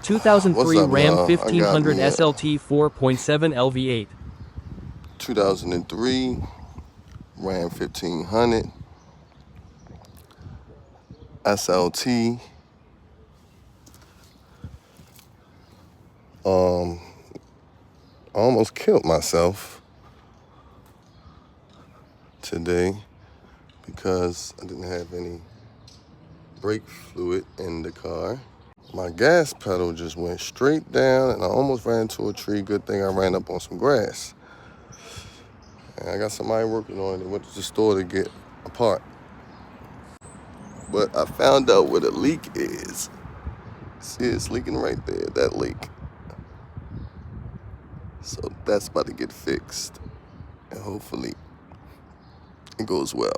What's 2003 up, Ram y'all? I got 1500 me a SLT 4.7 LV8. 2003 Ram 1500 SLT. I almost killed myself today because I didn't have any brake fluid in the car. My gas pedal just went straight down and I almost ran into a tree. Good thing I ran up on some grass. And I got somebody working on it. They went to the store to get a part. But I found out where the leak is. See, it's leaking right there, that leak. So that's about to get fixed. And hopefully it goes well.